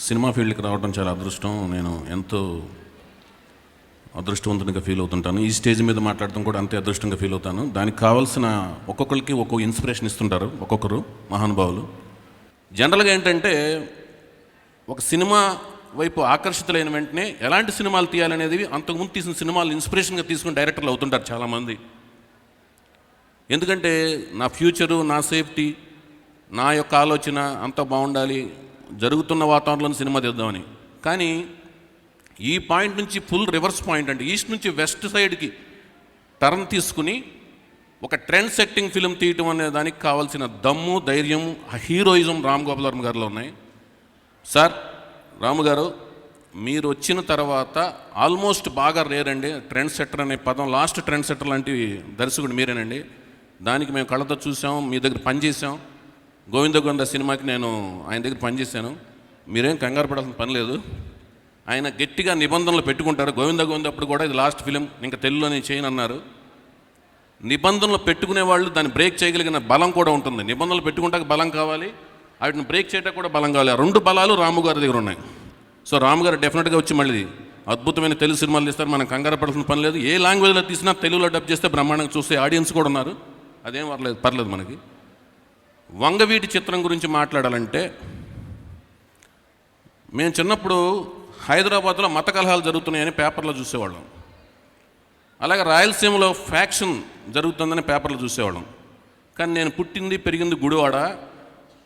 Cinema ఫీల్డ్కి రావడం చాలా అదృష్టం. నేను ఎంతో అదృష్టవంతునిగా ఫీల్ అవుతుంటాను. ఈ స్టేజ్ మీద మాట్లాడటం కూడా అంతే అదృష్టంగా ఫీల్ అవుతాను. దానికి కావాల్సిన ఒక్కొక్కరికి ఒక్కో ఇన్స్పిరేషన్ ఇస్తుంటారు ఒక్కొక్కరు మహానుభావులు. జనరల్గా ఏంటంటే ఒక సినిమా వైపు ఆకర్షితులైన వెంటనే ఎలాంటి సినిమాలు తీయాలనేది అంతకుముందు తీసిన సినిమాలు ఇన్స్పిరేషన్గా తీసుకుని డైరెక్టర్లు అవుతుంటారు చాలామంది. ఎందుకంటే నా ఫ్యూచరు, నా సేఫ్టీ, నా యొక్క ఆలోచన అంతా బాగుండాలి, జరుగుతున్న వాతావరణంలో సినిమా తీద్దామని. కానీ ఈ పాయింట్ నుంచి ఫుల్ రివర్స్ పాయింట్, అంటే ఈస్ట్ నుంచి వెస్ట్ సైడ్కి టర్న్ తీసుకుని ఒక ట్రెండ్ సెట్టింగ్ ఫిలిం తీయటం అనే దానికి కావాల్సిన దమ్ము, ధైర్యం, హీరోయిజం రామ్ గోపాల్ వర్మ గారిలో ఉన్నాయి. సార్ రాము గారు, మీరు వచ్చిన తర్వాత ఆల్మోస్ట్ బాగా రేరండి ట్రెండ్ సెట్టర్ అనే పదం. లాస్ట్ ట్రెండ్ సెట్టర్ లాంటి దర్శకుడు మీరేనండి. దానికి మేము కళ్ళతో చూసాం, మీ దగ్గర పనిచేసాం. గోవింద గోవింద సినిమాకి నేను ఆయన దగ్గర పనిచేశాను. మీరేం కంగారు పడాల్సిన పని లేదు. ఆయన గట్టిగా నిబంధనలు పెట్టుకుంటారు. గోవింద గోవింద అప్పుడు కూడా ఇది లాస్ట్ ఫిలిం, ఇంకా తెలుగులోనే చేయను అన్నారు. నిబంధనలు పెట్టుకునే వాళ్ళు దాన్ని బ్రేక్ చేయగలిగిన బలం కూడా ఉంటుంది. నిబంధనలు పెట్టుకుంటాక బలం కావాలి, వాటిని బ్రేక్ చేయటం కూడా బలం కావాలి. ఆ రెండు బలాలు రాము గారి దగ్గర ఉన్నాయి. సో రాము గారు డెఫినెట్గా వచ్చి మళ్ళీ అద్భుతమైన తెలుగు సినిమాలు తీస్తారు. మనం కంగారు పడాల్సిన పని లేదు. ఏ లాంగ్వేజ్లో తీసినా తెలుగులో డబ్ చేస్తే బ్రహ్మాండంగా చూస్తే ఆడియన్స్ కూడా ఉన్నారు. అదేం పర్లేదు మనకి. వంగవీటి చిత్రం గురించి మాట్లాడాలంటే, మేము చిన్నప్పుడు హైదరాబాద్లో మత కలహాలు జరుగుతున్నాయని పేపర్లో చూసేవాళ్ళం. అలాగే రాయలసీమలో ఫ్యాక్షన్ జరుగుతుందని పేపర్లో చూసేవాళ్ళం. కానీ నేను పుట్టింది పెరిగింది గుడివాడ.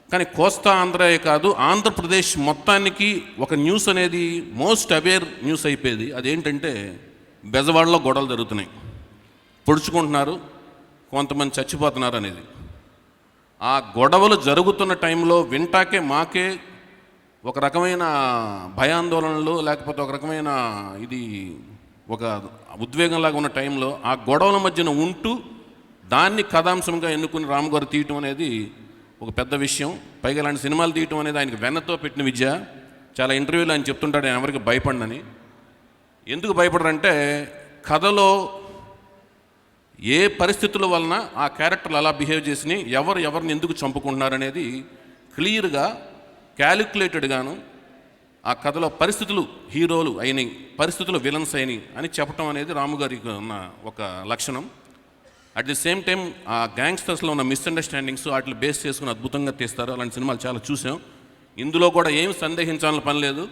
కానీ కోస్తా ఆంధ్రాయే కాదు, ఆంధ్రప్రదేశ్ మొత్తానికి ఒక న్యూస్ అనేది మోస్ట్ అవేర్ న్యూస్ అయిపోయేది. అదేంటంటే బెజవాడలో గొడవలు జరుగుతున్నాయి, పొడుచుకుంటున్నారు, కొంతమంది చచ్చిపోతున్నారు అనేది. ఆ గొడవలు జరుగుతున్న టైంలో వింటాకే మాకే ఒక రకమైన భయాందోళనలు, లేకపోతే ఒక రకమైన ఇది ఒక ఉద్వేగంలాగా ఉన్న టైంలో ఆ గొడవల మధ్యన ఉంటూ దాన్ని కథాంశంగా ఎన్నుకుని రాము గారు తీయటం అనేది ఒక పెద్ద విషయం. పైగా ఇలాంటి సినిమాలు తీయటం అనేది ఆయనకి వెన్నతో పెట్టిన విద్య. చాలా ఇంటర్వ్యూలో ఆయన చెప్తుంటాడు ఆయన ఎవరికి భయపడనని. ఎందుకు భయపడరంటే కథలో ఏ పరిస్థితుల వలన ఆ క్యారెక్టర్లు అలా బిహేవ్ చేసి ఎవరిని ఎందుకు చంపుకుంటున్నారనేది క్లియర్గా క్యాలిక్యులేటెడ్గాను ఆ కథలో పరిస్థితులు హీరోలు అయినాయి, పరిస్థితులు విలన్స్ అయినాయి అని చెప్పడం అనేది రాము గారికి ఉన్న ఒక లక్షణం. అట్ ది సేమ్ టైం ఆ గ్యాంగ్స్టర్స్లో ఉన్న మిస్అండర్స్టాండింగ్స్ వాటిని బేస్ చేసుకుని అద్భుతంగా తీస్తారు. అలాంటి సినిమాలు చాలా చూసాం. ఇందులో కూడా ఏం సందేహించాలని పని లేదు.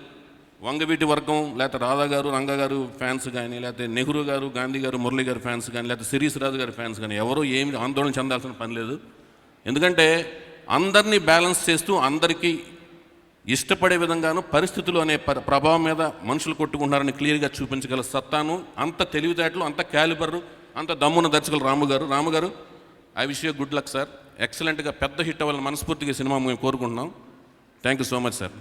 వంగవీటి వర్గం, లేకపోతే రాధా గారు, రంగా గారు ఫ్యాన్స్ కానీ, లేకపోతే నెహ్రూ గారు, గాంధీ గారు, మురళి గారు ఫ్యాన్స్ కానీ, లేకపోతే శిరీష్ రాజు గారి ఫ్యాన్స్ కానీ ఎవరూ ఏమి ఆందోళన చెందాల్సిన పని లేదు. ఎందుకంటే అందరినీ బ్యాలెన్స్ చేస్తూ అందరికీ ఇష్టపడే విధంగాను పరిస్థితులు అనే ప్రభావం మీద మనుషులు కొట్టుకుంటున్నారని క్లియర్గా చూపించగల సత్తాను, అంత తెలివితేటలు, అంత క్యాలిబర్, అంత దమ్మున్న దర్శకులు రాము గారు I wish you good luck sir. ఎక్సలెంట్గా పెద్ద హిట్ అవ్వాలని మనస్ఫూర్తిగా సినిమా మేము కోరుకుంటున్నాం. Thank you so much sir.